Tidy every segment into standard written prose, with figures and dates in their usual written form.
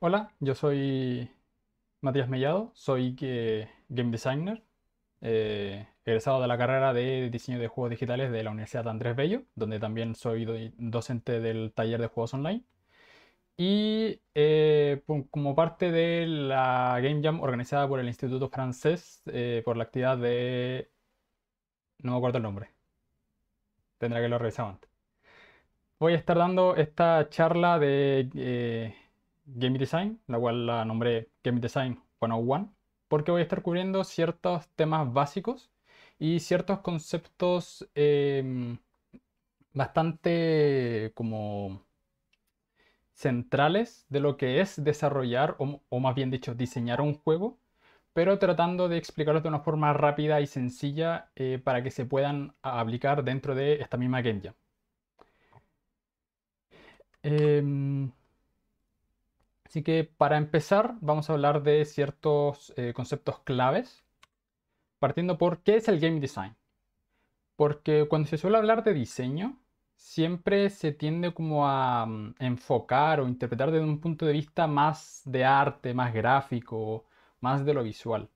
Hola, yo soy Matías Mellado, soy game designer, egresado de la carrera de diseño de juegos digitales de la Universidad Andrés Bello, donde también soy docente del taller de juegos online. Y como parte de la Game Jam organizada por el Instituto Francés, por la actividad de... no me acuerdo el nombre, tendrá que lo revisar antes. Voy a estar dando esta charla de Game Design, la cual la nombré Game Design 101, porque voy a estar cubriendo ciertos temas básicos y ciertos conceptos bastante como centrales de lo que es desarrollar o más bien dicho diseñar un juego, pero tratando de explicarlos de una forma rápida y sencilla para que se puedan aplicar dentro de esta misma Game Jam. Em, Así que para empezar vamos a hablar de ciertos conceptos claves, partiendo por qué es el game design. Porque cuando se suele hablar de diseño, siempre se tiende como a enfocar o interpretar desde un punto de vista más de arte, más gráfico, más de lo visual.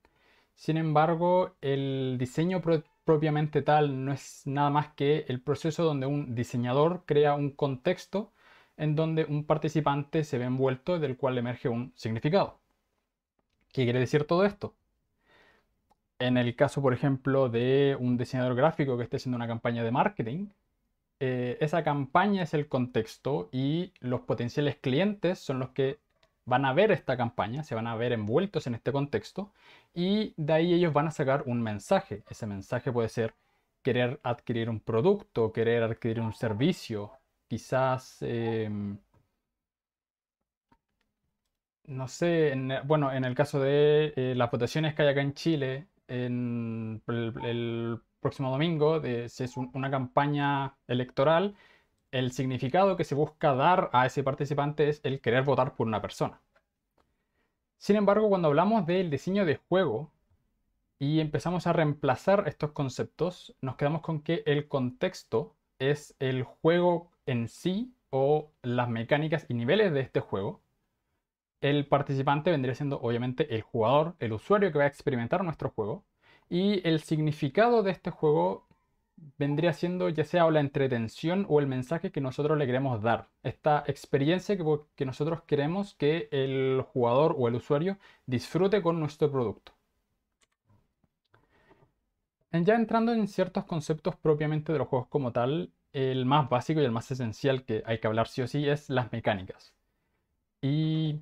Sin embargo, el diseño propiamente tal no es nada más que el proceso donde un diseñador crea un contexto en donde un participante se ve envuelto del cual emerge un significado. ¿Qué quiere decir todo esto? En el caso, por ejemplo, de un diseñador gráfico que esté haciendo una campaña de marketing, esa campaña es el contexto y los potenciales clientes son los que van a ver esta campaña, se van a ver envueltos en este contexto y de ahí ellos van a sacar un mensaje. Ese mensaje puede ser querer adquirir un producto, querer adquirir un servicio, quizás, no sé, bueno, en el caso de las votaciones que hay acá en Chile, en el próximo domingo, si es una campaña electoral, el significado que se busca dar a ese participante es el querer votar por una persona. Sin embargo, cuando hablamos del diseño de juego y empezamos a reemplazar estos conceptos, nos quedamos con que el contexto es el juego en sí o las mecánicas y niveles de este juego. El participante vendría siendo obviamente el jugador, el usuario que va a experimentar nuestro juego. Y el significado de este juego vendría siendo ya sea o la entretención o el mensaje que nosotros le queremos dar. Esta experiencia que nosotros queremos que el jugador o el usuario disfrute con nuestro producto. Ya entrando en ciertos conceptos propiamente de los juegos como tal, el más básico y el más esencial que hay que hablar sí o sí es las mecánicas. Y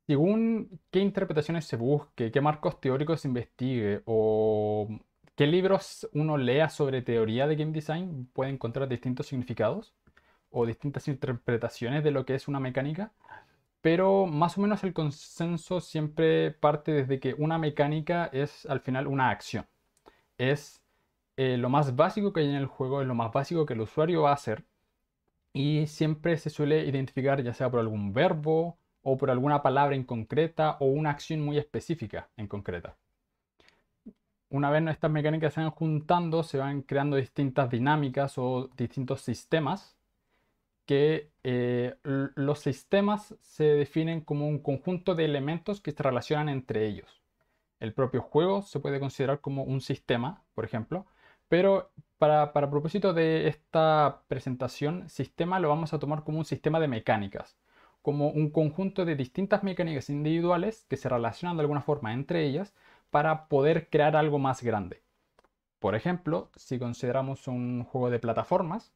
según qué interpretaciones se busque, qué marcos teóricos se investigue o qué libros uno lea sobre teoría de game design, puede encontrar distintos significados o distintas interpretaciones de lo que es una mecánica, pero más o menos el consenso siempre parte desde que una mecánica es al final una acción. Es lo más básico que hay en el juego, es lo más básico que el usuario va a hacer y siempre se suele identificar ya sea por algún verbo o por alguna palabra en concreta o una acción muy específica en concreta. Una vez estas mecánicas se van juntando, se van creando distintas dinámicas o distintos sistemas que los sistemas se definen como un conjunto de elementos que se relacionan entre ellos. El propio juego se puede considerar como un sistema, por ejemplo, pero para propósito de esta presentación, sistema lo vamos a tomar como un sistema de mecánicas, como un conjunto de distintas mecánicas individuales que se relacionan de alguna forma entre ellas para poder crear algo más grande. Por ejemplo, si consideramos un juego de plataformas,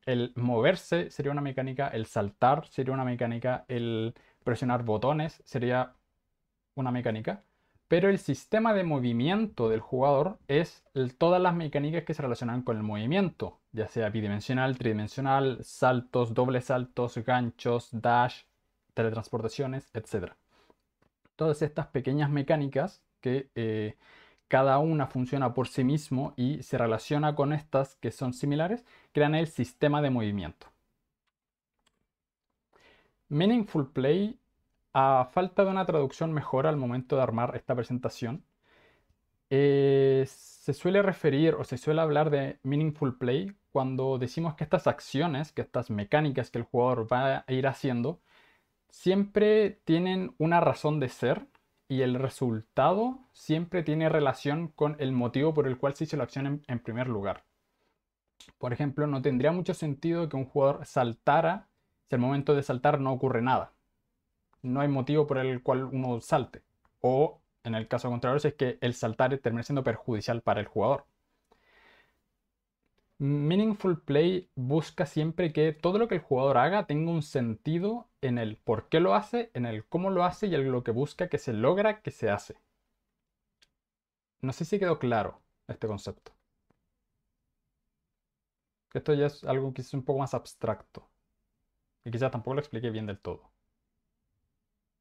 el moverse sería una mecánica, el saltar sería una mecánica, el presionar botones sería una mecánica, pero el sistema de movimiento del jugador es todas las mecánicas que se relacionan con el movimiento, ya sea bidimensional, tridimensional, saltos, dobles saltos, ganchos, dash, teletransportaciones, etc. Todas estas pequeñas mecánicas que cada una funciona por sí mismo y se relaciona con estas que son similares, crean el sistema de movimiento. Meaningful Play, a falta de una traducción mejor al momento de armar esta presentación, se suele referir o se suele hablar de Meaningful Play cuando decimos que estas acciones, que estas mecánicas que el jugador va a ir haciendo, siempre tienen una razón de ser y el resultado siempre tiene relación con el motivo por el cual se hizo la acción en primer lugar. Por ejemplo, no tendría mucho sentido que un jugador saltara si al momento de saltar no ocurre nada. No hay motivo por el cual uno salte. O, en el caso contrario, si es que el saltar termina siendo perjudicial para el jugador. Meaningful Play busca siempre que todo lo que el jugador haga tenga un sentido en el por qué lo hace, en el cómo lo hace y en lo que busca que se logra que se hace. No sé si quedó claro este concepto. Esto ya es algo que es un poco más abstracto y quizás tampoco lo expliqué bien del todo.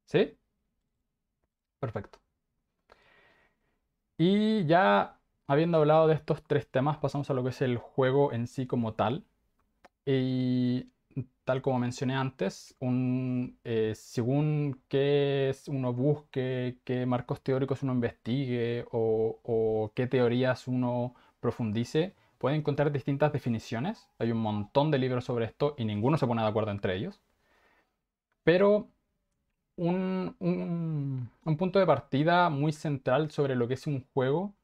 ¿Sí? Perfecto. Y ya habiendo hablado de estos tres temas, pasamos a lo que es el juego en sí como tal. Y tal como mencioné antes, según uno busque, qué marcos teóricos uno investigue o qué teorías uno profundice, puede encontrar distintas definiciones. Hay un montón de libros sobre esto y ninguno se pone de acuerdo entre ellos. Pero un punto de partida muy central sobre lo que es un juego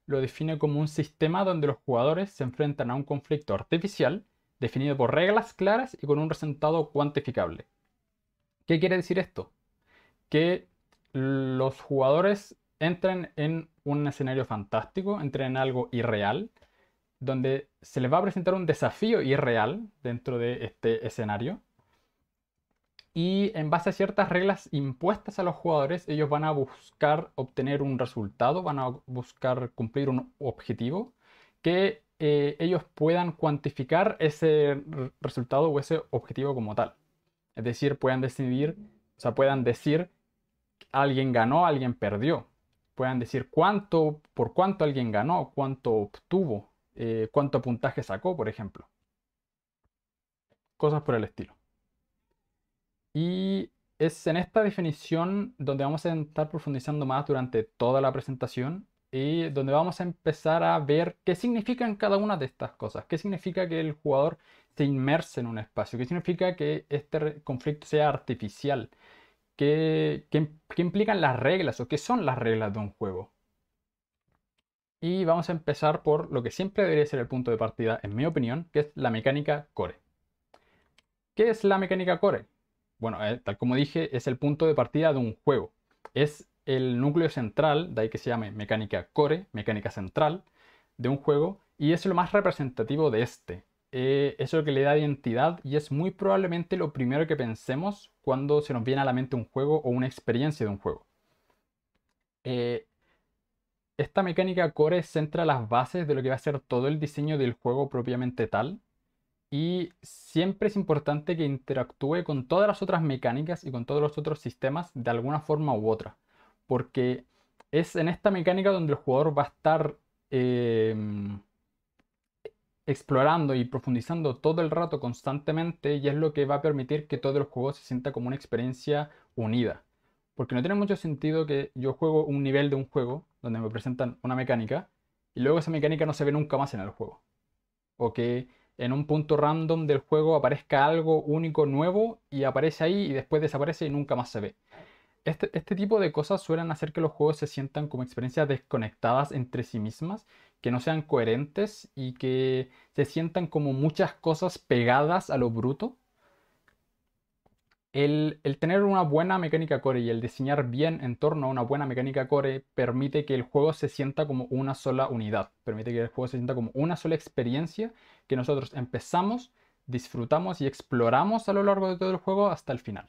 lo define como un sistema donde los jugadores se enfrentan a un conflicto artificial definido por reglas claras y con un resultado cuantificable. ¿Qué quiere decir esto? Que los jugadores entran en un escenario fantástico, entran en algo irreal, donde se les va a presentar un desafío irreal dentro de este escenario y en base a ciertas reglas impuestas a los jugadores, ellos van a buscar obtener un resultado, van a buscar cumplir un objetivo que ellos puedan cuantificar ese resultado o ese objetivo como tal. Es decir, puedan decidir, o sea, puedan decir alguien ganó, alguien perdió. Puedan decir por cuánto alguien ganó, cuánto obtuvo, cuánto puntaje sacó, por ejemplo. Cosas por el estilo. Y es en esta definición donde vamos a estar profundizando más durante toda la presentación y donde vamos a empezar a ver qué significan cada una de estas cosas. ¿Qué significa que el jugador se inmerse en un espacio? ¿Qué significa que este conflicto sea artificial? ¿Qué implican las reglas o qué son las reglas de un juego? Y vamos a empezar por lo que siempre debería ser el punto de partida, en mi opinión, que es la mecánica core. ¿Qué es la mecánica core? Bueno, tal como dije, es el punto de partida de un juego. Es el núcleo central, de ahí que se llame mecánica core, mecánica central, de un juego, y es lo más representativo de este. Es lo que le da identidad y es muy probablemente lo primero que pensemos cuando se nos viene a la mente un juego o una experiencia de un juego. Eh, esta mecánica core centra las bases de lo que va a ser todo el diseño del juego propiamente tal y siempre es importante que interactúe con todas las otras mecánicas y con todos los otros sistemas de alguna forma u otra. Porque es en esta mecánica donde el jugador va a estar explorando y profundizando todo el rato constantemente y es lo que va a permitir que todo el juego se sienta como una experiencia unida. Porque no tiene mucho sentido que yo juego un nivel de un juego donde me presentan una mecánica y luego esa mecánica no se ve nunca más en el juego o que en un punto random del juego aparezca algo único nuevo y aparece ahí y después desaparece y nunca más se ve. Este tipo de cosas suelen hacer que los juegos se sientan como experiencias desconectadas entre sí mismas, que no sean coherentes y que se sientan como muchas cosas pegadas a lo bruto. El tener una buena mecánica core y el diseñar bien en torno a una buena mecánica core permite que el juego se sienta como una sola unidad, permite que el juego se sienta como una sola experiencia que nosotros empezamos, disfrutamos y exploramos a lo largo de todo el juego hasta el final.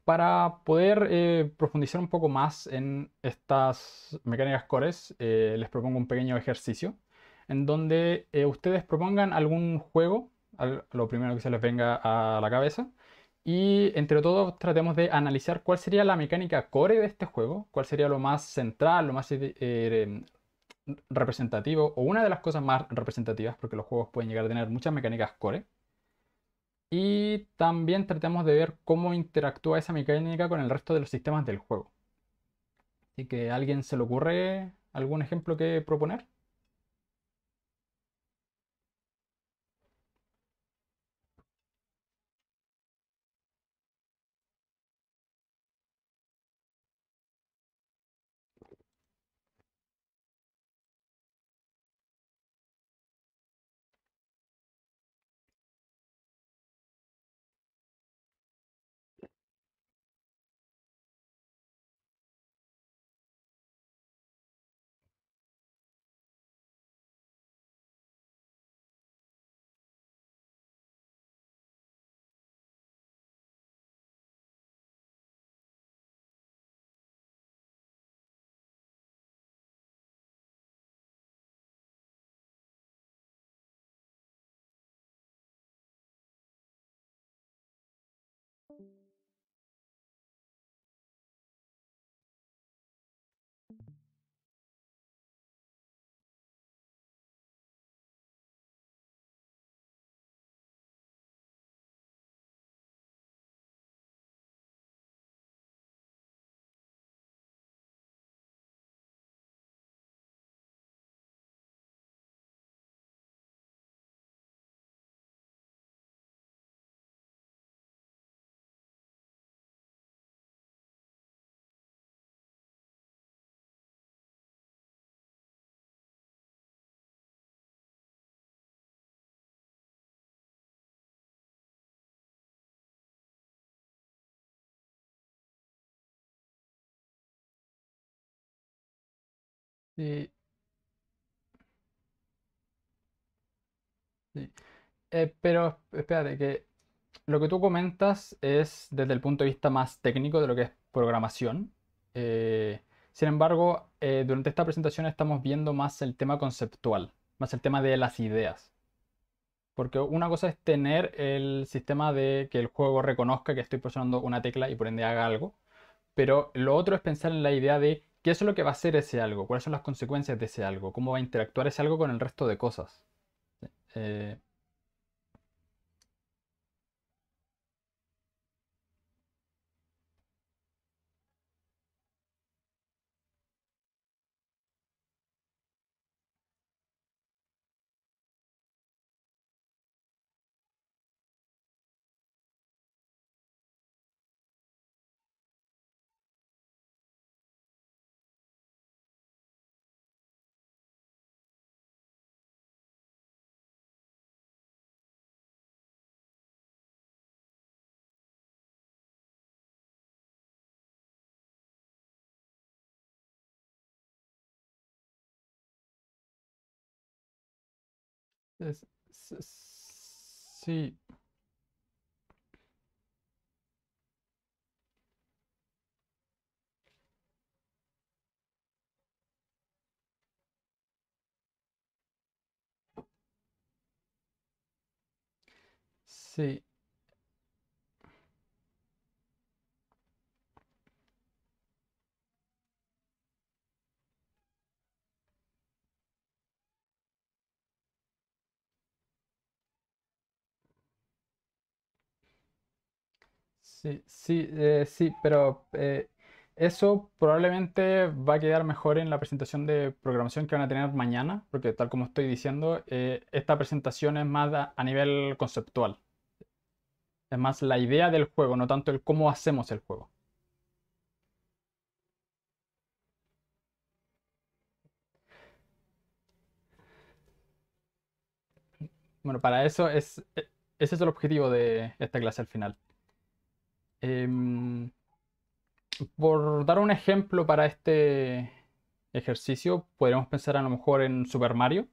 Para poder profundizar un poco más en estas mecánicas cores, les propongo un pequeño ejercicio en donde ustedes propongan algún juego, lo primero que se les venga a la cabeza, y entre todos tratemos de analizar cuál sería la mecánica core de este juego, cuál sería lo más central, lo más representativo, o una de las cosas más representativas, porque los juegos pueden llegar a tener muchas mecánicas core. Y también tratemos de ver cómo interactúa esa mecánica con el resto de los sistemas del juego. Así que ¿a alguien se le ocurre algún ejemplo que proponer? Sí, sí. Pero espérate, que lo que tú comentas es desde el punto de vista más técnico de lo que es programación. Eh, Sin embargo, durante esta presentación estamos viendo más el tema conceptual, más el tema de las ideas. Porque una cosa es tener el sistema de que el juego reconozca que estoy presionando una tecla y por ende haga algo. Pero lo otro es pensar en la idea de qué es lo que va a hacer ese algo, cuáles son las consecuencias de ese algo, cómo va a interactuar ese algo con el resto de cosas. Eh, es- sí, sí. Sí, sí, sí, pero eso probablemente va a quedar mejor en la presentación de programación que van a tener mañana, porque tal como estoy diciendo, esta presentación es más a nivel conceptual, es más la idea del juego, no tanto el cómo hacemos el juego. Bueno, para eso ese es el objetivo de esta clase al final. Em, por dar un ejemplo para este ejercicio, podríamos pensar a lo mejor en Super Mario,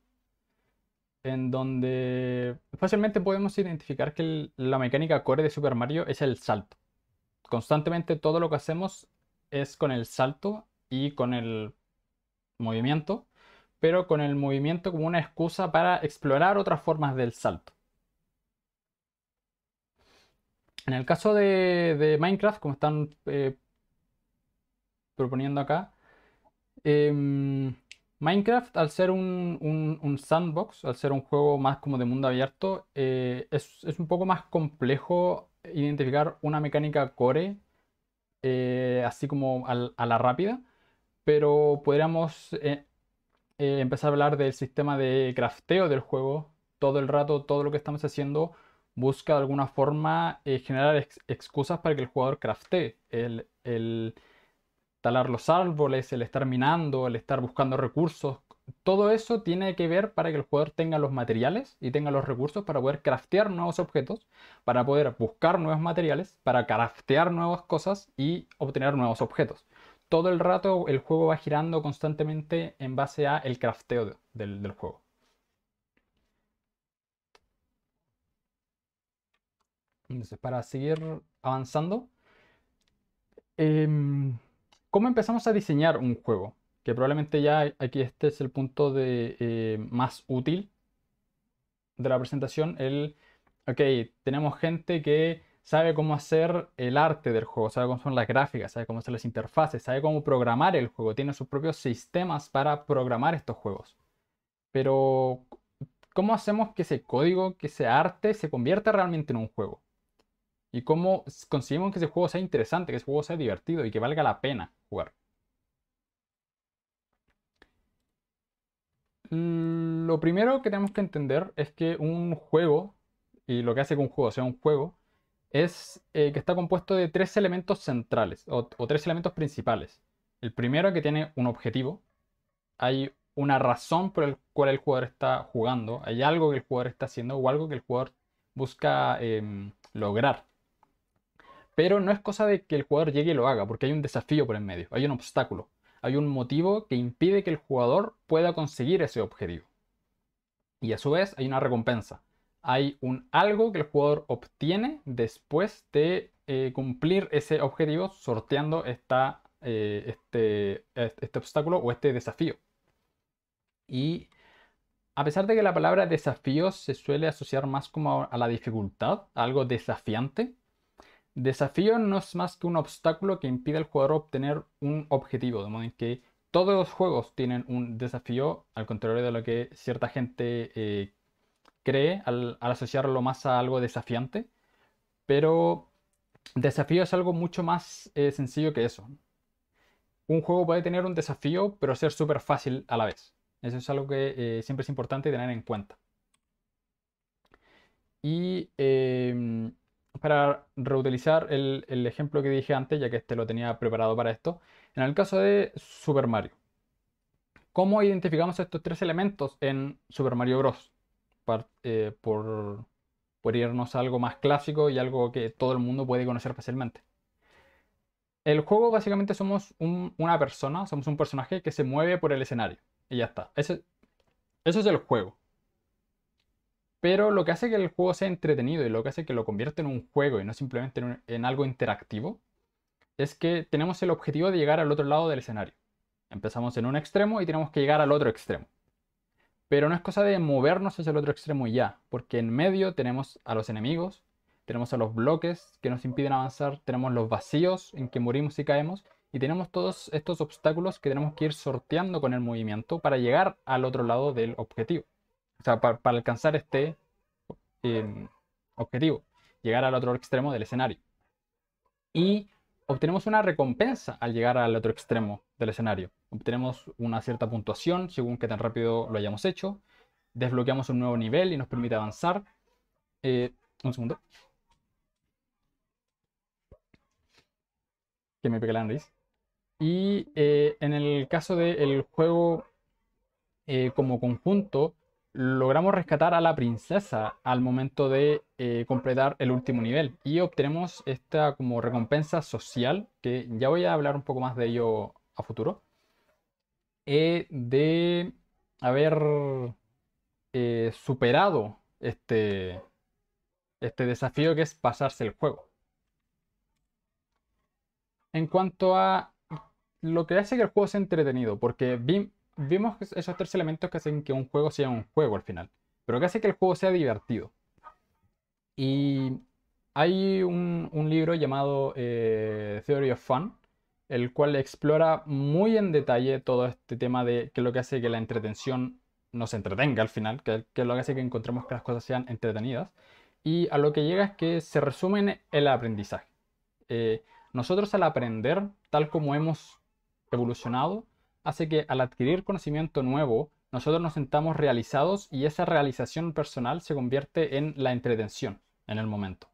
en donde fácilmente podemos identificar que la mecánica core de Super Mario es el salto. Constantemente todo lo que hacemos es con el salto y con el movimiento, pero con el movimiento como una excusa para explorar otras formas del salto. En el caso de Minecraft, como están proponiendo acá, em, Minecraft, al ser un sandbox, al ser un juego más como de mundo abierto, es un poco más complejo identificar una mecánica core así como a la rápida, pero podríamos empezar a hablar del sistema de crafteo del juego. Todo el rato, todo lo que estamos haciendo busca de alguna forma generar excusas para que el jugador craftee. El talar los árboles, el estar minando, el estar buscando recursos. Todo eso tiene que ver para que el jugador tenga los materiales y tenga los recursos para poder craftear nuevos objetos, para poder buscar nuevos materiales, para craftear nuevas cosas y obtener nuevos objetos. Todo el rato el juego va girando constantemente en base a el crafteo del juego. Entonces, para seguir avanzando, em, ¿cómo empezamos a diseñar un juego? Que probablemente ya aquí este es el punto más útil de la presentación. Ok, tenemos gente que sabe cómo hacer el arte del juego, sabe cómo son las gráficas, sabe cómo hacer las interfaces, sabe cómo programar el juego, tiene sus propios sistemas para programar estos juegos. Pero, ¿cómo hacemos que ese código, que ese arte se convierta realmente en un juego? ¿Y cómo conseguimos que ese juego sea interesante, que ese juego sea divertido y que valga la pena jugar? Lo primero que tenemos que entender es que un juego, y lo que hace que un juego sea un juego, es que está compuesto de tres elementos centrales o tres elementos principales. El primero que tiene un objetivo, hay una razón por el cual el jugador está jugando, hay algo que el jugador está haciendo o algo que el jugador busca lograr. Pero no es cosa de que el jugador llegue y lo haga, porque hay un desafío por en medio, hay un obstáculo. hay un motivo que impide que el jugador pueda conseguir ese objetivo. Y a su vez hay una recompensa. Hay un algo que el jugador obtiene después de cumplir ese objetivo sorteando este obstáculo o este desafío. Y a pesar de que la palabra desafío se suele asociar más como a la dificultad, a algo desafiante, desafío no es más que un obstáculo que impide al jugador obtener un objetivo, de modo en que todos los juegos tienen un desafío, al contrario de lo que cierta gente cree al asociarlo más a algo desafiante, pero desafío es algo mucho más sencillo que eso. Un juego puede tener un desafío, pero ser súper fácil a la vez. Eso es algo que siempre es importante tener en cuenta. Y para reutilizar el ejemplo que dije antes, ya que este lo tenía preparado para esto, en el caso de Super Mario, ¿cómo identificamos estos tres elementos en Super Mario Bros? Por irnos a algo más clásico y algo que todo el mundo puede conocer fácilmente. El juego básicamente somos una persona, somos un personaje que se mueve por el escenario. Y ya está. Eso es el juego. Pero lo que hace que el juego sea entretenido y lo que hace que lo convierta en un juego y no simplemente en algo interactivo es que tenemos el objetivo de llegar al otro lado del escenario. Empezamos en un extremo y tenemos que llegar al otro extremo. Pero no es cosa de movernos hacia el otro extremo y ya, porque en medio tenemos a los enemigos, tenemos a los bloques que nos impiden avanzar, tenemos los vacíos en que morimos y caemos, y tenemos todos estos obstáculos que tenemos que ir sorteando con el movimiento para llegar al otro lado del objetivo. O sea, para alcanzar este objetivo, llegar al otro extremo del escenario. Y obtenemos una recompensa al llegar al otro extremo del escenario. Obtenemos una cierta puntuación según qué tan rápido lo hayamos hecho. Desbloqueamos un nuevo nivel y nos permite avanzar. Un segundo, que me pegué la nariz. Y en el caso del juego como conjunto, logramos rescatar a la princesa al momento de completar el último nivel. Y obtenemos esta como recompensa social, que ya voy a hablar un poco más de ello a futuro, de haber superado este desafío que es pasarse el juego. En cuanto a lo que hace que el juego sea entretenido, porque vimos esos tres elementos que hacen que un juego sea un juego al final, pero que hace que el juego sea divertido. Y hay un libro llamado Theory of Fun, el cual explora muy en detalle todo este tema de qué es lo que hace que la entretención nos entretenga al final, que es lo que hace que encontremos que las cosas sean entretenidas. Y a lo que llega es que se resume en el aprendizaje. Eh, Nosotros al aprender, tal como hemos evolucionado, hace que al adquirir conocimiento nuevo, nosotros nos sentamos realizados y esa realización personal se convierte en la entretención en el momento.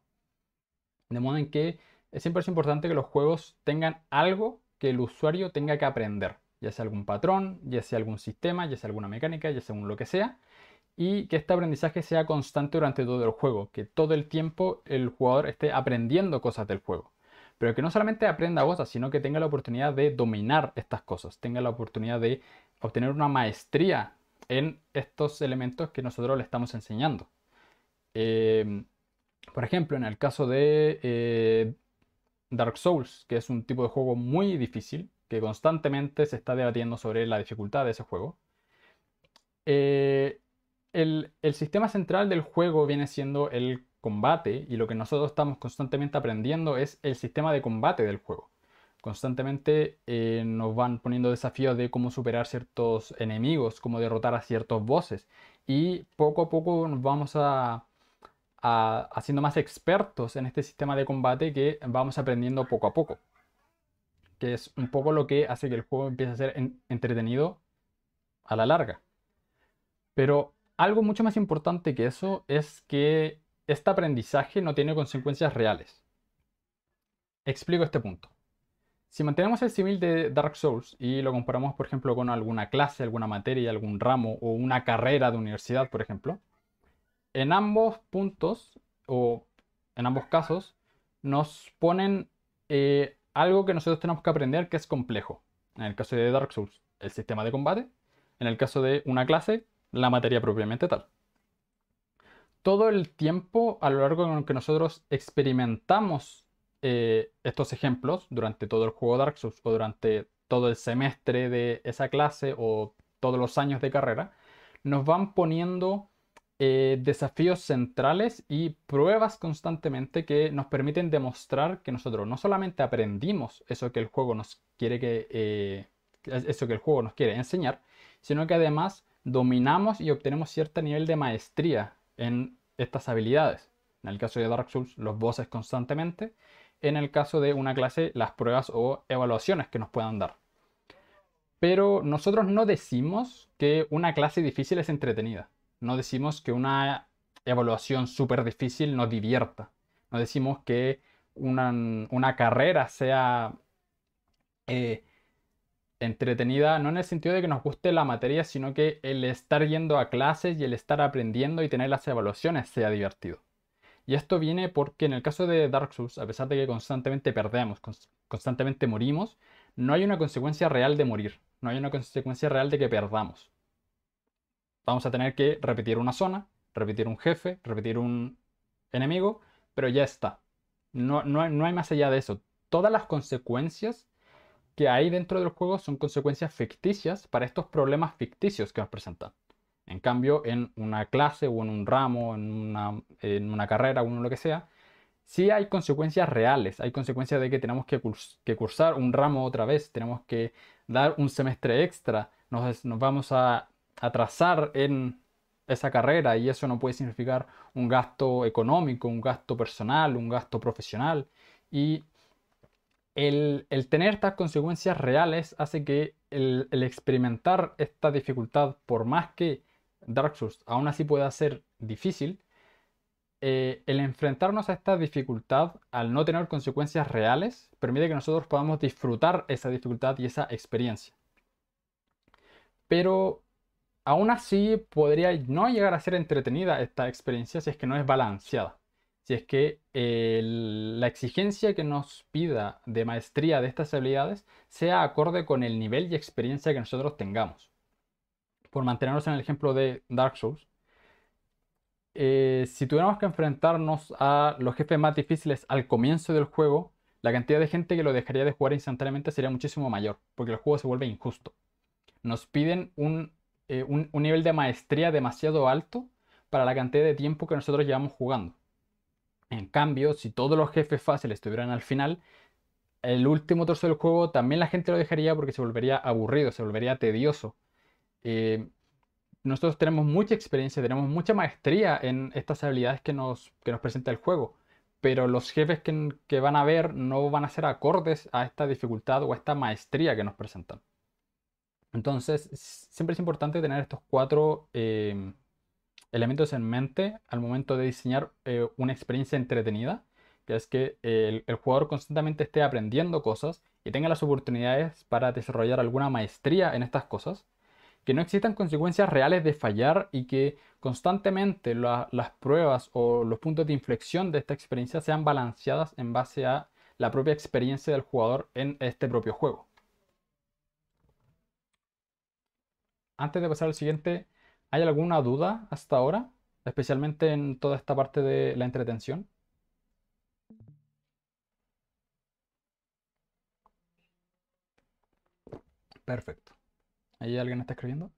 De modo en que siempre es importante que los juegos tengan algo que el usuario tenga que aprender, ya sea algún patrón, ya sea algún sistema, ya sea alguna mecánica, ya sea un lo que sea, y que este aprendizaje sea constante durante todo el juego, que todo el tiempo el jugador esté aprendiendo cosas del juego. Pero que no solamente aprenda cosas, sino que tenga la oportunidad de dominar estas cosas, tenga la oportunidad de obtener una maestría en estos elementos que nosotros le estamos enseñando. Eh, por ejemplo, en el caso de Dark Souls, que es un tipo de juego muy difícil, que constantemente se está debatiendo sobre la dificultad de ese juego. eh, el sistema central del juego viene siendo el combate y lo que nosotros estamos constantemente aprendiendo es el sistema de combate del juego. Constantemente nos van poniendo desafíos de cómo superar ciertos enemigos, cómo derrotar a ciertos bosses y poco a poco nos vamos haciendo más expertos en este sistema de combate que vamos aprendiendo poco a poco, que es un poco lo que hace que el juego empiece a ser entretenido a la larga. Pero algo mucho más importante que eso es que este aprendizaje no tiene consecuencias reales. Explico este punto. Si mantenemos el símil de Dark Souls y lo comparamos, por ejemplo, con alguna clase, alguna materia, algún ramo o una carrera de universidad, por ejemplo, en ambos puntos o en ambos casos nos ponen algo que nosotros tenemos que aprender que es complejo. En el caso de Dark Souls, el sistema de combate. En el caso de una clase, la materia propiamente tal. Todo el tiempo a lo largo en el que nosotros experimentamos estos ejemplos, durante todo el juego Dark Souls o durante todo el semestre de esa clase o todos los años de carrera, nos van poniendo desafíos centrales y pruebas constantemente que nos permiten demostrar que nosotros no solamente aprendimos eso que el juego nos quiere eso que el juego nos quiere enseñar, sino que además dominamos y obtenemos cierto nivel de maestría en estas habilidades. En el caso de Dark Souls, los bosses constantemente. En el caso de una clase, las pruebas o evaluaciones que nos puedan dar. Pero nosotros no decimos que una clase difícil es entretenida. No decimos que una evaluación súper difícil nos divierta. No decimos que una carrera sea eh, entretenida, no en el sentido de que nos guste la materia, sino que el estar yendo a clases y el estar aprendiendo y tener las evaluaciones sea divertido. Y esto viene porque en el caso de Dark Souls, a pesar de que constantemente perdemos, constantemente morimos, no hay una consecuencia real de morir, no hay una consecuencia real de que perdamos. Vamos a tener que repetir una zona, repetir un jefe, repetir un enemigo, pero ya está. No hay más allá de eso. Todas las consecuencias que hay dentro del juego son consecuencias ficticias para estos problemas ficticios que nos presentan. En cambio, en una clase o en un ramo, en una carrera o en lo que sea, sí hay consecuencias reales. Hay consecuencias de que tenemos que cursar un ramo otra vez, tenemos que dar un semestre extra, nos vamos a atrasar en esa carrera y eso no puede significar un gasto económico, un gasto personal, un gasto profesional. Y el tener estas consecuencias reales hace que el experimentar esta dificultad, por más que Dark Souls aún así pueda ser difícil, el enfrentarnos a esta dificultad al no tener consecuencias reales permite que nosotros podamos disfrutar esa dificultad y esa experiencia. Pero aún así podría no llegar a ser entretenida esta experiencia si es que no es balanceada. Si es que la exigencia que nos pida de maestría de estas habilidades sea acorde con el nivel y experiencia que nosotros tengamos. Por mantenernos en el ejemplo de Dark Souls, si tuviéramos que enfrentarnos a los jefes más difíciles al comienzo del juego, la cantidad de gente que lo dejaría de jugar instantáneamente sería muchísimo mayor, porque el juego se vuelve injusto. Nos piden un nivel de maestría demasiado alto para la cantidad de tiempo que nosotros llevamos jugando. En cambio, si todos los jefes fáciles estuvieran al final, el último trozo del juego también la gente lo dejaría porque se volvería aburrido, se volvería tedioso. Eh, Nosotros tenemos mucha experiencia, tenemos mucha maestría en estas habilidades que nos presenta el juego, pero los jefes que van a ver no van a ser acordes a esta dificultad o a esta maestría que nos presentan. Entonces, siempre es importante tener estos cuatro elementos en mente al momento de diseñar una experiencia entretenida, que es que el jugador constantemente esté aprendiendo cosas y tenga las oportunidades para desarrollar alguna maestría en estas cosas, que no existan consecuencias reales de fallar y que constantemente las pruebas o los puntos de inflexión de esta experiencia sean balanceadas en base a la propia experiencia del jugador en este propio juego. Antes de pasar al siguiente, ¿hay alguna duda hasta ahora? Especialmente en toda esta parte de la entretención. Perfecto. ¿Ahí alguien está escribiendo?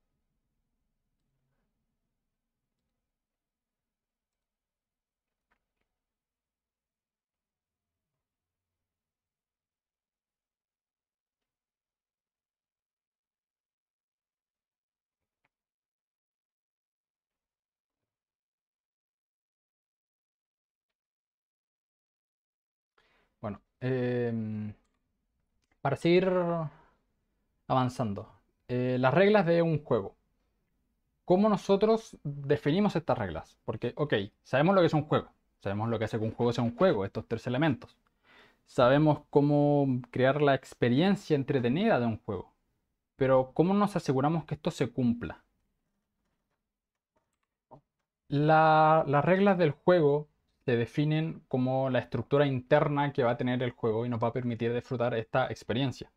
Bueno, para seguir avanzando, las reglas de un juego. ¿Cómo nosotros definimos estas reglas? Porque, ok, sabemos lo que es un juego, sabemos lo que hace que un juego sea un juego, estos tres elementos. Sabemos cómo crear la experiencia entretenida de un juego, pero ¿cómo nos aseguramos que esto se cumpla? Las reglas del juego se definen como la estructura interna que va a tener el juego y nos va a permitir disfrutar esta experiencia.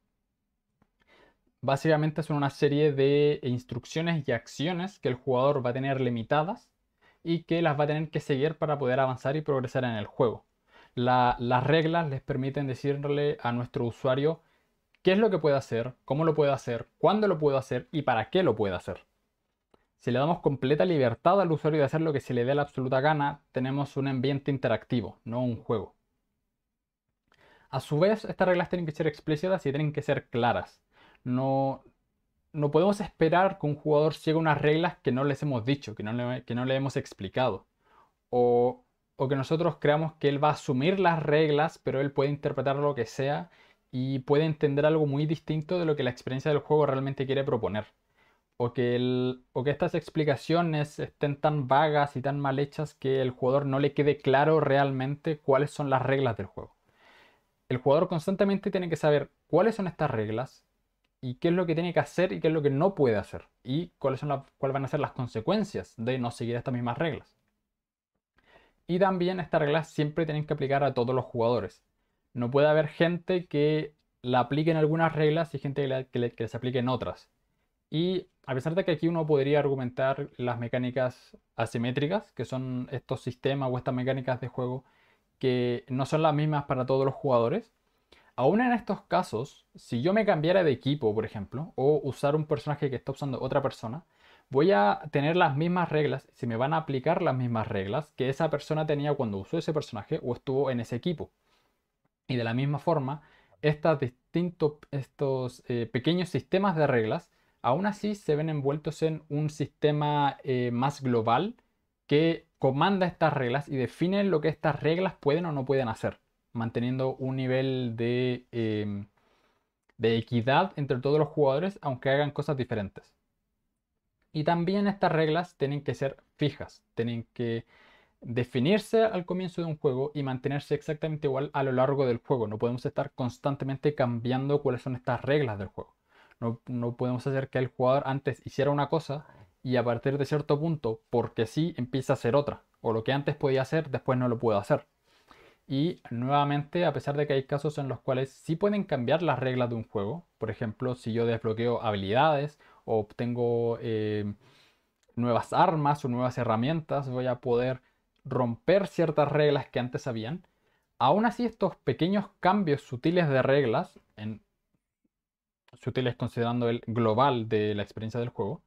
Básicamente son una serie de instrucciones y acciones que el jugador va a tener limitadas y que las va a tener que seguir para poder avanzar y progresar en el juego. Las reglas les permiten decirle a nuestro usuario qué es lo que puede hacer, cómo lo puede hacer, cuándo lo puede hacer y para qué lo puede hacer. Si le damos completa libertad al usuario de hacer lo que se le dé la absoluta gana, tenemos un ambiente interactivo, no un juego. A su vez, estas reglas tienen que ser explícitas y tienen que ser claras. No, no podemos esperar que un jugador siga unas reglas que no les hemos dicho, que no le hemos explicado. O, o que nosotros creamos que él va a asumir las reglas, pero él puede interpretar lo que sea y puede entender algo muy distinto de lo que la experiencia del juego realmente quiere proponer. O que estas explicaciones estén tan vagas y tan mal hechas que el jugador no le quede claro realmente cuáles son las reglas del juego. El jugador constantemente tiene que saber cuáles son estas reglas y qué es lo que tiene que hacer y qué es lo que no puede hacer y cuáles van a ser las consecuencias de no seguir estas mismas reglas. Y también estas reglas siempre tienen que aplicar a todos los jugadores. No puede haber gente que la aplique en algunas reglas y gente que les aplique en otras. Y a pesar de que aquí uno podría argumentar las mecánicas asimétricas, que son estos sistemas o estas mecánicas de juego que no son las mismas para todos los jugadores, aún en estos casos, si yo me cambiara de equipo, por ejemplo, o usar un personaje que está usando otra persona, voy a tener las mismas reglas, se me van a aplicar las mismas reglas que esa persona tenía cuando usó ese personaje o estuvo en ese equipo. Y de la misma forma, estos pequeños sistemas de reglas, aún así se ven envueltos en un sistema más global que comanda estas reglas y define lo que estas reglas pueden o no pueden hacer, manteniendo un nivel de equidad entre todos los jugadores, aunque hagan cosas diferentes. Y también estas reglas tienen que ser fijas, tienen que definirse al comienzo de un juego y mantenerse exactamente igual a lo largo del juego. No podemos estar constantemente cambiando cuáles son estas reglas del juego. No podemos hacer que el jugador antes hiciera una cosa y a partir de cierto punto, porque sí, empiece a hacer otra. O lo que antes podía hacer, después no lo puede hacer. Y nuevamente, a pesar de que hay casos en los cuales sí pueden cambiar las reglas de un juego, por ejemplo, si yo desbloqueo habilidades o obtengo nuevas armas o nuevas herramientas, voy a poder romper ciertas reglas que antes habían. Aún así, estos pequeños cambios sutiles de reglas, sutiles considerando el global de la experiencia del juego,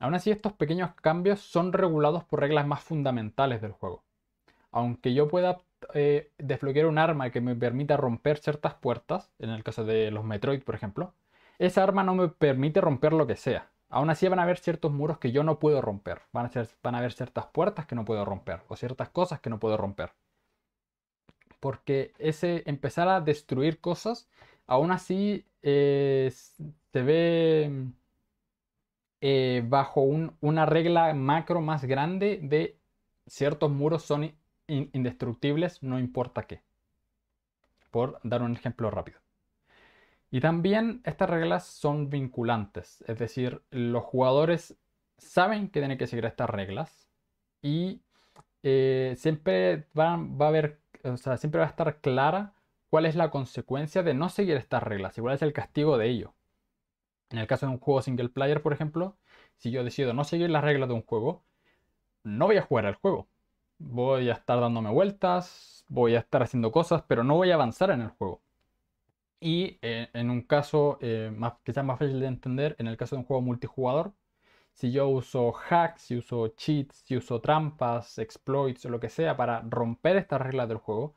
aún así estos pequeños cambios son regulados por reglas más fundamentales del juego. Aunque yo pueda desbloquear un arma que me permita romper ciertas puertas, en el caso de los Metroid, por ejemplo, esa arma no me permite romper lo que sea. Aún así van a haber ciertos muros que yo no puedo romper. Van a haber ciertas puertas que no puedo romper. O ciertas cosas que no puedo romper. Porque ese empezar a destruir cosas, aún así se ve bajo una regla macro más grande de ciertos muros son indestructibles, no importa qué, por dar un ejemplo rápido. Y también estas reglas son vinculantes, es decir, los jugadores saben que tienen que seguir estas reglas y siempre va a haber, o sea, siempre va a estar clara cuál es la consecuencia de no seguir estas reglas y cuál es el castigo de ello. En el caso de un juego single player, por ejemplo, si yo decido no seguir las reglas de un juego, no voy a jugar al juego. Voy a estar dándome vueltas, voy a estar haciendo cosas, pero no voy a avanzar en el juego. Y en un caso quizás más fácil de entender, en el caso de un juego multijugador, si yo uso hacks, si uso cheats, si uso trampas, exploits o lo que sea para romper estas reglas del juego,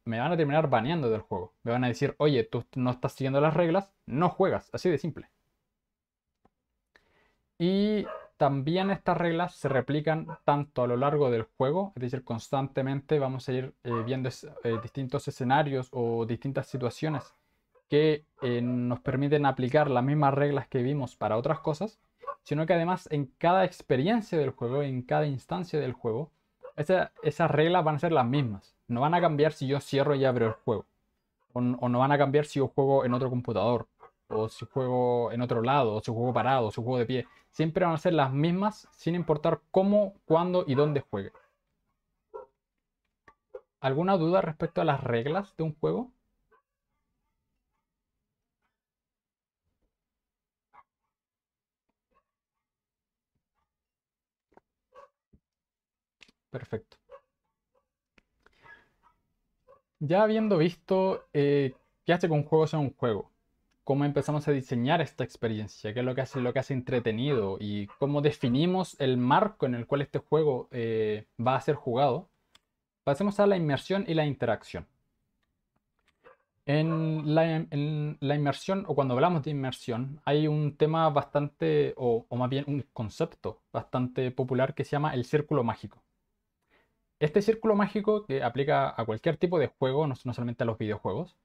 me van a terminar baneando del juego. Me van a decir, oye, tú no estás siguiendo las reglas, no juegas, así de simple. Y también estas reglas se replican tanto a lo largo del juego, es decir, constantemente vamos a ir viendo distintos escenarios o distintas situaciones que nos permiten aplicar las mismas reglas que vimos para otras cosas, sino que además en cada experiencia del juego, en cada instancia del juego, esas reglas van a ser las mismas. No van a cambiar si yo cierro y abro el juego. O no van a cambiar si yo juego en otro computador, o si juego en otro lado, o si juego parado, o si juego de pie. Siempre van a ser las mismas sin importar cómo, cuándo y dónde juegue. ¿Alguna duda respecto a las reglas de un juego? Perfecto. Ya habiendo visto qué hace que un juego sea un juego, cómo empezamos a diseñar esta experiencia, qué es lo que hace entretenido y cómo definimos el marco en el cual este juego va a ser jugado, pasemos a la inmersión y la interacción. En la inmersión, o cuando hablamos de inmersión, hay un tema bastante, o más bien un concepto bastante popular que se llama el círculo mágico. Este círculo mágico, que aplica a cualquier tipo de juego, no solamente a los videojuegos,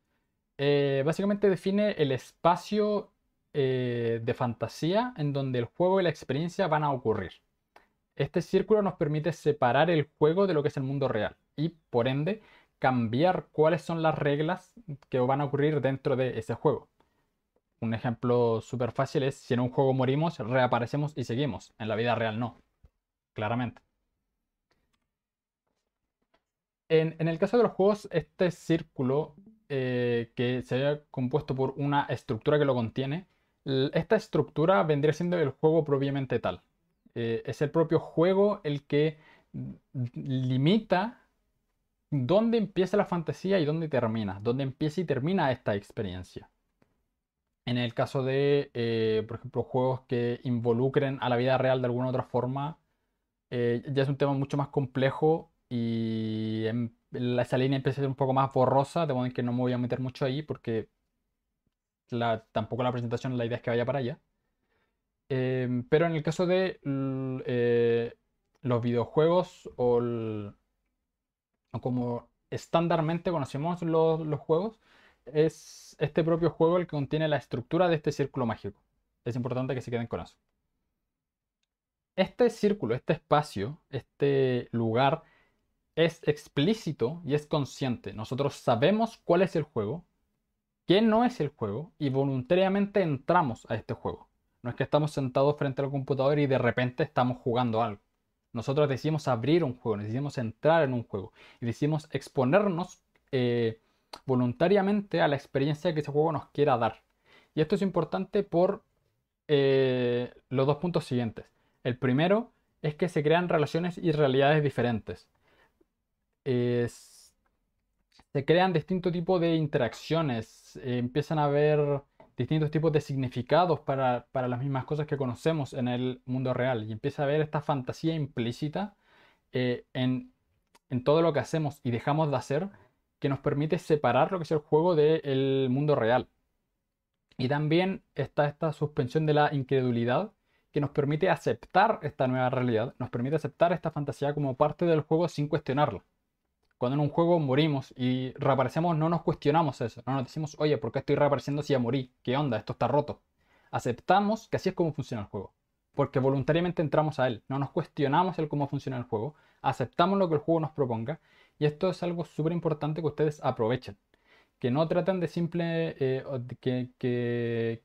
básicamente define el espacio de fantasía en donde el juego y la experiencia van a ocurrir. Este círculo nos permite separar el juego de lo que es el mundo real y, por ende, cambiar cuáles son las reglas que van a ocurrir dentro de ese juego. Un ejemplo súper fácil es si en un juego morimos, reaparecemos y seguimos. En la vida real no, claramente. En el caso de los juegos, este círculo que se haya compuesto por una estructura que lo contiene, esta estructura vendría siendo el juego propiamente tal. Es el propio juego el que limita dónde empieza la fantasía y dónde termina, dónde empieza y termina esta experiencia. En el caso de, por ejemplo, juegos que involucren a la vida real de alguna otra forma, ya es un tema mucho más complejo y esa línea empieza a ser un poco más borrosa, de modo en que no me voy a meter mucho ahí porque tampoco la presentación la idea es que vaya para allá. Pero en el caso de los videojuegos o como estándarmente conocemos los juegos, es este propio juego el que contiene la estructura de este círculo mágico. Es importante que se queden con eso. Este círculo, este espacio, este lugar es explícito y es consciente. Nosotros sabemos cuál es el juego, qué no es el juego y voluntariamente entramos a este juego. No es que estamos sentados frente al computador y de repente estamos jugando algo. Nosotros decidimos abrir un juego, decidimos entrar en un juego y decidimos exponernos voluntariamente a la experiencia que ese juego nos quiera dar. Y esto es importante por los dos puntos siguientes. El primero es que se crean relaciones y realidades diferentes. Es- Se crean distintos tipos de interacciones, empiezan a haber distintos tipos de significados para las mismas cosas que conocemos en el mundo real y empieza a haber esta fantasía implícita eh, en, en todo lo que hacemos y dejamos de hacer que nos permite separar lo que es el juego del mundo real. Y también está esta suspensión de la incredulidad que nos permite aceptar esta nueva realidad, nos permite aceptar esta fantasía como parte del juego sin cuestionarla. Cuando en un juego morimos y reaparecemos, no nos cuestionamos eso. No nos decimos, oye, ¿por qué estoy reapareciendo si ya morí? ¿Qué onda? Esto está roto. Aceptamos que así es como funciona el juego. Porque voluntariamente entramos a él. No nos cuestionamos el cómo funciona el juego. Aceptamos lo que el juego nos proponga. Y esto es algo súper importante que ustedes aprovechen. Que no traten de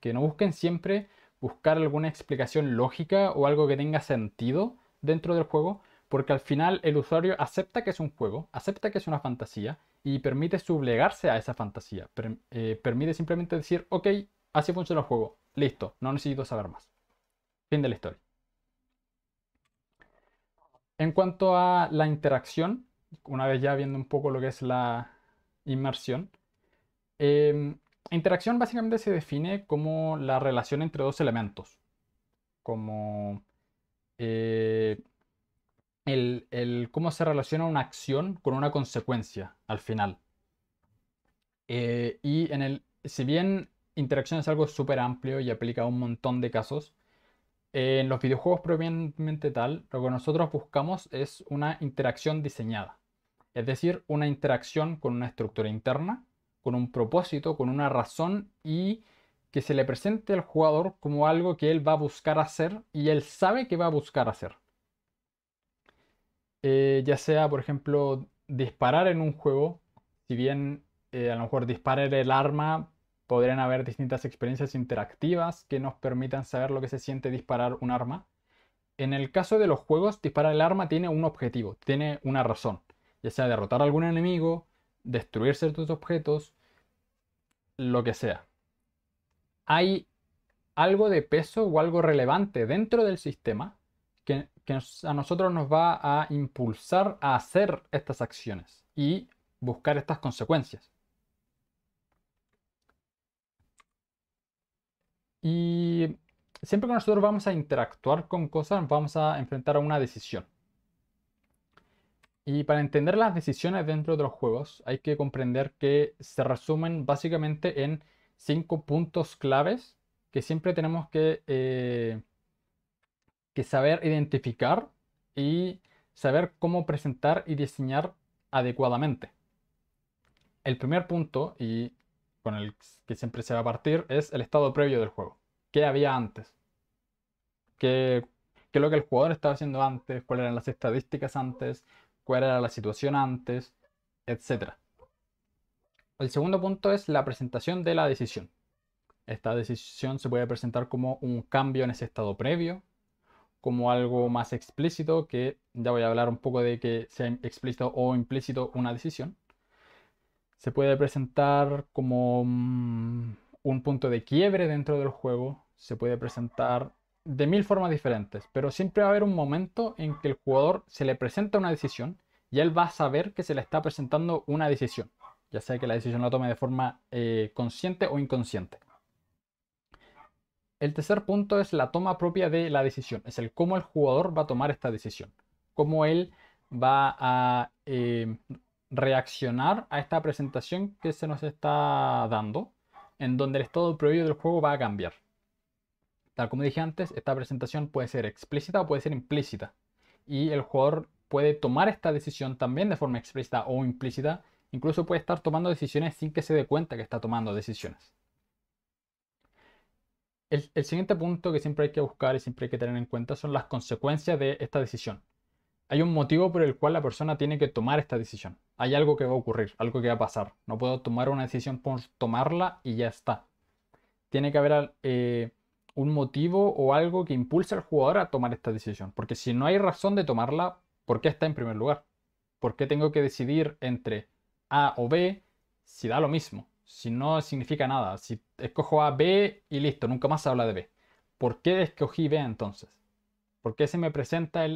que no busquen siempre buscar alguna explicación lógica o algo que tenga sentido dentro del juego, porque al final el usuario acepta que es un juego, acepta que es una fantasía y permite sublegarse a esa fantasía. Permite simplemente decir, ok, así funciona el juego, listo, no necesito saber más. Fin de la historia. En cuanto a la interacción, una vez ya viendo un poco lo que es la inmersión, Em, interacción básicamente se define como la relación entre dos elementos, como eh, el cómo se relaciona una acción con una consecuencia al final. Si bien interacción es algo súper amplio y aplica a un montón de casos, en los videojuegos propiamente tal, lo que nosotros buscamos es una interacción diseñada. Es decir, una interacción con una estructura interna, con un propósito, con una razón y que se le presente al jugador como algo que él va a buscar hacer y él sabe que va a buscar hacer. Ya sea, por ejemplo, disparar en un juego, si bien a lo mejor disparar el arma, podrían haber distintas experiencias interactivas que nos permitan saber lo que se siente disparar un arma. En el caso de los juegos, disparar el arma tiene un objetivo, tiene una razón, ya sea derrotar a algún enemigo, destruir ciertos objetos, lo que sea. Hay algo de peso o algo relevante dentro del sistema a nosotros nos va a impulsar a hacer estas acciones y buscar estas consecuencias. Y siempre que nosotros vamos a interactuar con cosas, vamos a enfrentar a una decisión. Y para entender las decisiones dentro de los juegos, hay que comprender que se resumen básicamente en 5 puntos claves que siempre tenemos que saber identificar y saber cómo presentar y diseñar adecuadamente. El primer punto, y con el que siempre se va a partir, es el estado previo del juego. ¿Qué había antes? ¿Qué es lo que el jugador estaba haciendo antes? ¿Cuáles eran las estadísticas antes? ¿Cuál era la situación antes? Etcétera. El segundo punto es la presentación de la decisión. Esta decisión se puede presentar como un cambio en ese estado previo, como algo más explícito, que ya voy a hablar un poco de que sea explícito o implícito una decisión. Se puede presentar como un punto de quiebre dentro del juego. Se puede presentar de mil formas diferentes, pero siempre va a haber un momento en que el jugador se le presenta una decisión y él va a saber que se le está presentando una decisión, ya sea que la decisión la tome de forma consciente o inconsciente. El tercer punto es la toma propia de la decisión, es el cómo el jugador va a tomar esta decisión, cómo él va a reaccionar a esta presentación que se nos está dando, en donde el estado previo del juego va a cambiar. Tal como dije antes, esta presentación puede ser explícita o puede ser implícita, y el jugador puede tomar esta decisión también de forma explícita o implícita, incluso puede estar tomando decisiones sin que se dé cuenta que está tomando decisiones. El siguiente punto que siempre hay que buscar y siempre hay que tener en cuenta son las consecuencias de esta decisión. Hay un motivo por el cual la persona tiene que tomar esta decisión. Hay algo que va a ocurrir, algo que va a pasar. No puedo tomar una decisión por tomarla y ya está. Tiene que haber un motivo o algo que impulse al jugador a tomar esta decisión. Porque si no hay razón de tomarla, ¿por qué está en primer lugar? ¿Por qué tengo que decidir entre A o B si da lo mismo? Si no significa nada. Si escojo A, B y listo, nunca más se habla de B. ¿Por qué escogí B entonces? ¿Por qué se me presenta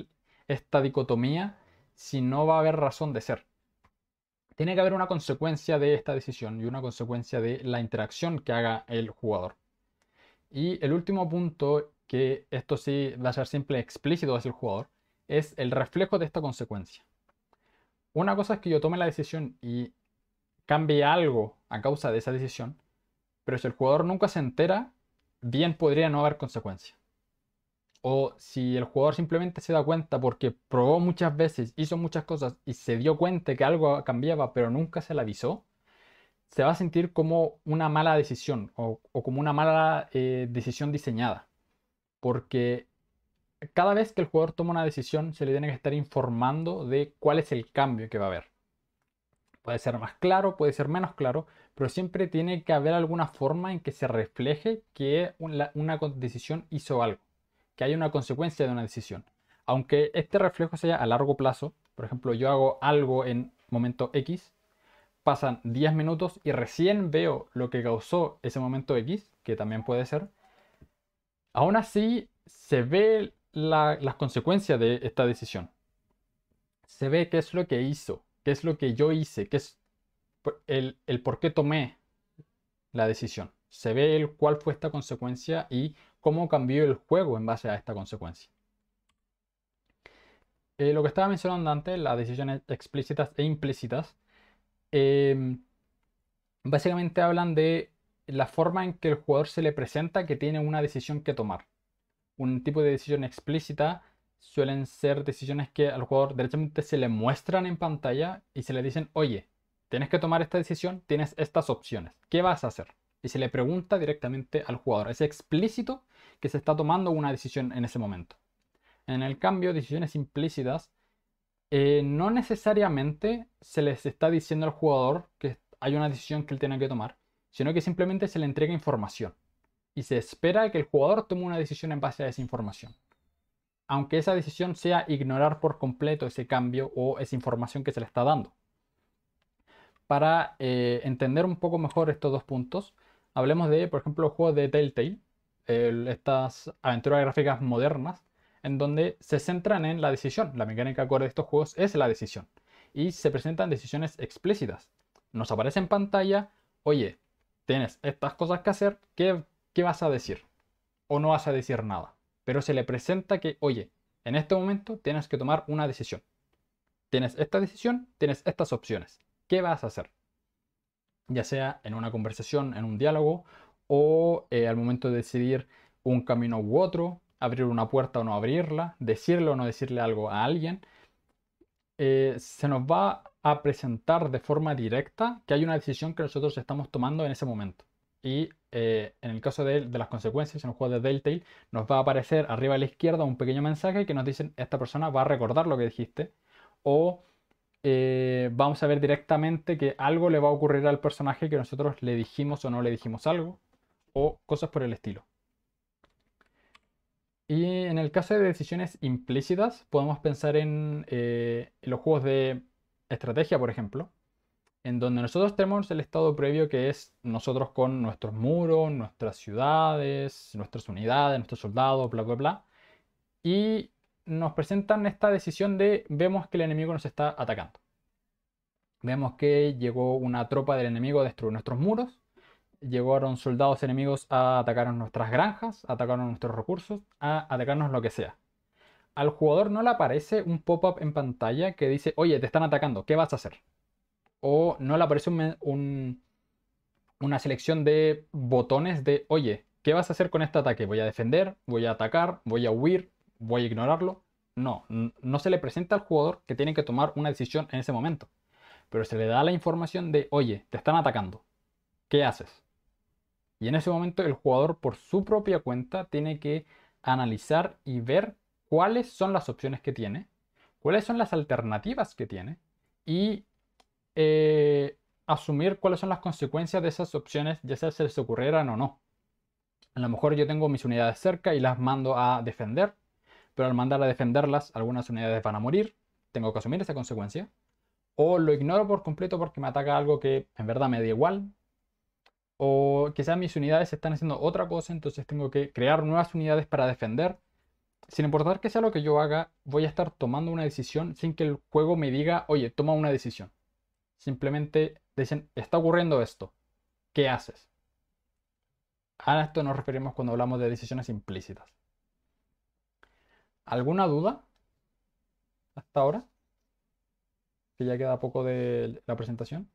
esta dicotomía si no va a haber razón de ser? Tiene que haber una consecuencia de esta decisión y una consecuencia de la interacción que haga el jugador. Y el último punto, que esto sí va a ser siempre explícito hacia el jugador, es el reflejo de esta consecuencia. Una cosa es que yo tome la decisión y cambie algo a causa de esa decisión, pero si el jugador nunca se entera, bien podría no haber consecuencia. O si el jugador simplemente se da cuenta porque probó muchas veces, hizo muchas cosas y se dio cuenta que algo cambiaba, pero nunca se le avisó, se va a sentir como una mala decisión o como una mala decisión diseñada. Porque cada vez que el jugador toma una decisión, se le tiene que estar informando de cuál es el cambio que va a haber. Puede ser más claro, puede ser menos claro, pero siempre tiene que haber alguna forma en que se refleje que una decisión hizo algo, que hay una consecuencia de una decisión. Aunque este reflejo sea a largo plazo, por ejemplo, yo hago algo en momento X, pasan 10 minutos y recién veo lo que causó ese momento X, que también puede ser, aún así se ve las consecuencias de esta decisión. Se ve qué es lo que hizo, qué es lo que yo hice, qué es el por qué tomé la decisión. Se ve cuál fue esta consecuencia y cómo cambió el juego en base a esta consecuencia. Lo que estaba mencionando antes, las decisiones explícitas e implícitas, em, básicamente hablan de la forma en que el jugador se le presenta que tiene una decisión que tomar. Un tipo de decisión explícita suelen ser decisiones que al jugador directamente se le muestran en pantalla y se le dicen, oye, tienes que tomar esta decisión, tienes estas opciones, ¿qué vas a hacer? Y se le pregunta directamente al jugador. Es explícito que se está tomando una decisión en ese momento. En el cambio, decisiones implícitas, no necesariamente se les está diciendo al jugador que hay una decisión que él tiene que tomar, sino que simplemente se le entrega información y se espera que el jugador tome una decisión en base a esa información. Aunque esa decisión sea ignorar por completo ese cambio o esa información que se le está dando. Para entender un poco mejor estos dos puntos, hablemos de, por ejemplo, los juegos de Telltale, estas aventuras gráficas modernas, en donde se centran en la decisión. La mecánica core de estos juegos es la decisión. Y se presentan decisiones explícitas. Nos aparece en pantalla, oye, tienes estas cosas que hacer, ¿qué vas a decir? O no vas a decir nada. Pero se le presenta que, oye, en este momento tienes que tomar una decisión. Tienes esta decisión, tienes estas opciones. ¿Qué vas a hacer? Ya sea en una conversación, en un diálogo, o al momento de decidir un camino u otro, abrir una puerta o no abrirla, decirle o no decirle algo a alguien, se nos va a presentar de forma directa que hay una decisión que nosotros estamos tomando en ese momento. Y en el caso de las consecuencias, en el juego de Telltale, nos va a aparecer arriba a la izquierda un pequeño mensaje que nos dice, esta persona va a recordar lo que dijiste, o vamos a ver directamente que algo le va a ocurrir al personaje que nosotros le dijimos o no le dijimos algo, o cosas por el estilo. Y en el caso de decisiones implícitas, podemos pensar en los juegos de estrategia, por ejemplo, en donde nosotros tenemos el estado previo que es nosotros con nuestros muros, nuestras ciudades, nuestras unidades, nuestros soldados, bla, bla, bla. Y nos presentan esta decisión de vemos que el enemigo nos está atacando. Vemos que llegó una tropa del enemigo a destruir nuestros muros. Llegaron soldados enemigos a atacarnos nuestras granjas, a atacarnos nuestros recursos, a atacarnos lo que sea. Al jugador no le aparece un pop-up en pantalla que dice, oye, te están atacando, ¿qué vas a hacer? O no le aparece una selección de botones de, oye, ¿qué vas a hacer con este ataque? ¿Voy a defender? ¿Voy a atacar? ¿Voy a huir? ¿Voy a ignorarlo? No, no se le presenta al jugador que tiene que tomar una decisión en ese momento. Pero se le da la información de, oye, te están atacando, ¿qué haces? Y en ese momento el jugador por su propia cuenta tiene que analizar y ver cuáles son las opciones que tiene, cuáles son las alternativas que tiene y eh, asumir cuáles son las consecuencias de esas opciones, ya sea se les ocurrieran o no. A lo mejor yo tengo mis unidades cerca y las mando a defender, pero al mandar a defenderlas, algunas unidades van a morir, tengo que asumir esa consecuencia. O lo ignoro por completo porque me ataca algo que en verdad me da igual, o quizás mis unidades están haciendo otra cosa, entonces tengo que crear nuevas unidades para defender. Sin importar que sea lo que yo haga, voy a estar tomando una decisión sin que el juego me diga, oye, toma una decisión. Simplemente dicen, está ocurriendo esto, ¿qué haces? A esto nos referimos cuando hablamos de decisiones implícitas. ¿Alguna duda hasta ahora? Que ya queda poco de la presentación.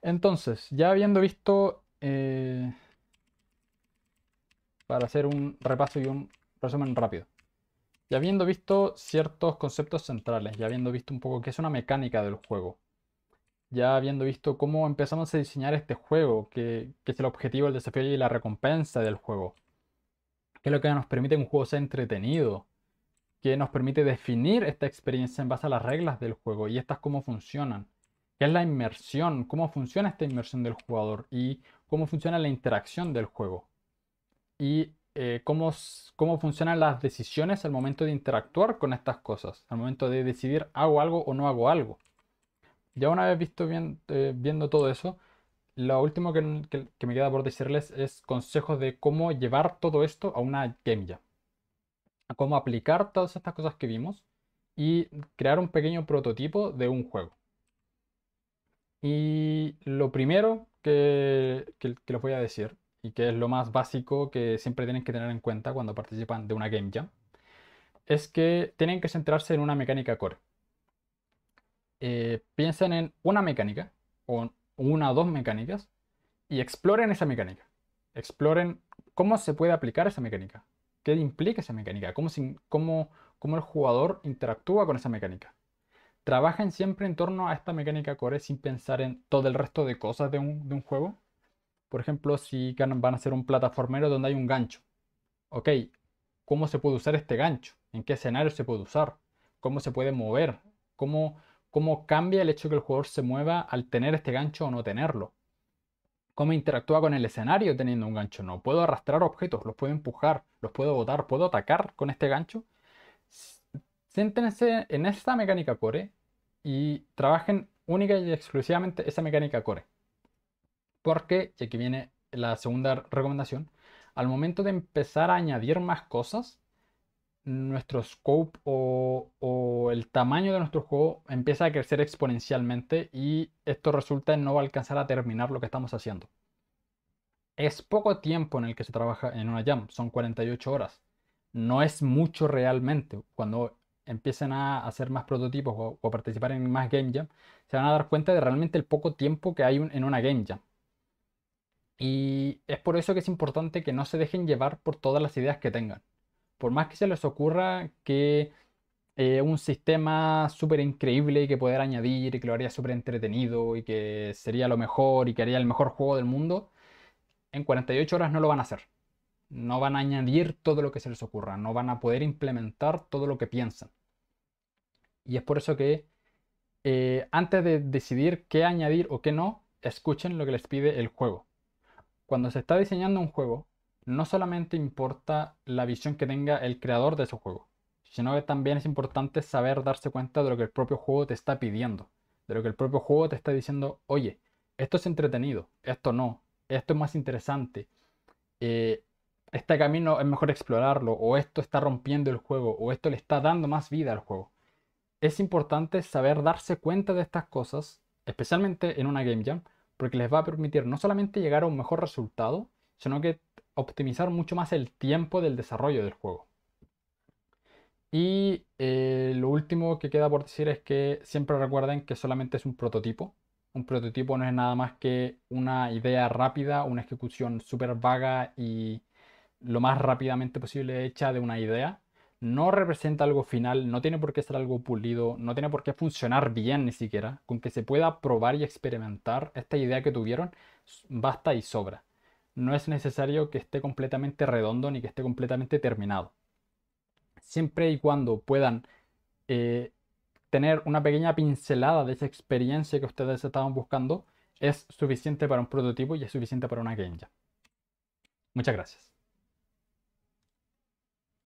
Entonces, ya habiendo visto, para hacer un repaso y un resumen rápido. Ya habiendo visto ciertos conceptos centrales, ya habiendo visto un poco qué es una mecánica del juego, ya habiendo visto cómo empezamos a diseñar este juego, qué es el objetivo, el desafío y la recompensa del juego, qué es lo que nos permite que un juego sea entretenido, qué nos permite definir esta experiencia en base a las reglas del juego y estas cómo funcionan, qué es la inmersión, cómo funciona esta inmersión del jugador y cómo funciona la interacción del juego y cómo funcionan las decisiones al momento de interactuar con estas cosas, al momento de decidir hago algo o no hago algo. Ya una vez viendo todo eso, lo último que me queda por decirles es consejos de cómo llevar todo esto a una game jam, a cómo aplicar todas estas cosas que vimos y crear un pequeño prototipo de un juego. Y lo primero que les voy a decir, y que es lo más básico que siempre tienen que tener en cuenta cuando participan de una game jam, es que tienen que centrarse en una mecánica core. Piensen en una mecánica, o una o dos mecánicas, y exploren esa mecánica. Exploren cómo se puede aplicar esa mecánica, qué implica esa mecánica, cómo el jugador interactúa con esa mecánica. Trabajen siempre en torno a esta mecánica core sin pensar en todo el resto de cosas de un juego. Por ejemplo, si van a hacer un plataformero donde hay un gancho. Ok, ¿cómo se puede usar este gancho? ¿En qué escenario se puede usar? ¿Cómo se puede mover? ¿Cómo, cómo cambia el hecho que el jugador se mueva al tener este gancho o no tenerlo? ¿Cómo interactúa con el escenario teniendo un gancho? No puedo arrastrar objetos, los puedo empujar, los puedo botar, puedo atacar con este gancho. S- Céntrense en esta mecánica core y trabajen única y exclusivamente esa mecánica core. Porque, y aquí viene la segunda recomendación, al momento de empezar a añadir más cosas, nuestro scope o el tamaño de nuestro juego empieza a crecer exponencialmente y esto resulta en no alcanzar a terminar lo que estamos haciendo. Es poco tiempo en el que se trabaja en una jam, son 48 horas. No es mucho realmente. Cuando empiecen a hacer más prototipos o a participar en más game jam, se van a dar cuenta de realmente el poco tiempo que hay en una game jam. Y es por eso que es importante que no se dejen llevar por todas las ideas que tengan. Por más que se les ocurra que un sistema súper increíble y que poder añadir y que lo haría súper entretenido y que sería lo mejor y que haría el mejor juego del mundo, en 48 horas no lo van a hacer. No van a añadir todo lo que se les ocurra, no van a poder implementar todo lo que piensan. Y es por eso que antes de decidir qué añadir o qué no, escuchen lo que les pide el juego. Cuando se está diseñando un juego, no solamente importa la visión que tenga el creador de ese juego, sino que también es importante saber darse cuenta de lo que el propio juego te está pidiendo, de lo que el propio juego te está diciendo, oye, esto es entretenido, esto no, esto es más interesante, eh, este camino es mejor explorarlo, o esto está rompiendo el juego, o esto le está dando más vida al juego. Es importante saber darse cuenta de estas cosas, especialmente en una Game Jam, porque les va a permitir no solamente llegar a un mejor resultado, sino que optimizar mucho más el tiempo del desarrollo del juego. Y lo último que queda por decir es que siempre recuerden que solamente es un prototipo. Un prototipo no es nada más que una idea rápida, una ejecución súper vaga y lo más rápidamente posible hecha de una idea. No representa algo final, no tiene por qué ser algo pulido, no tiene por qué funcionar bien ni siquiera. Con que se pueda probar y experimentar esta idea que tuvieron, basta y sobra. No es necesario que esté completamente redondo ni que esté completamente terminado. Siempre y cuando puedan eh, tener una pequeña pincelada de esa experiencia que ustedes estaban buscando, es suficiente para un prototipo y es suficiente para una game jam. Muchas gracias.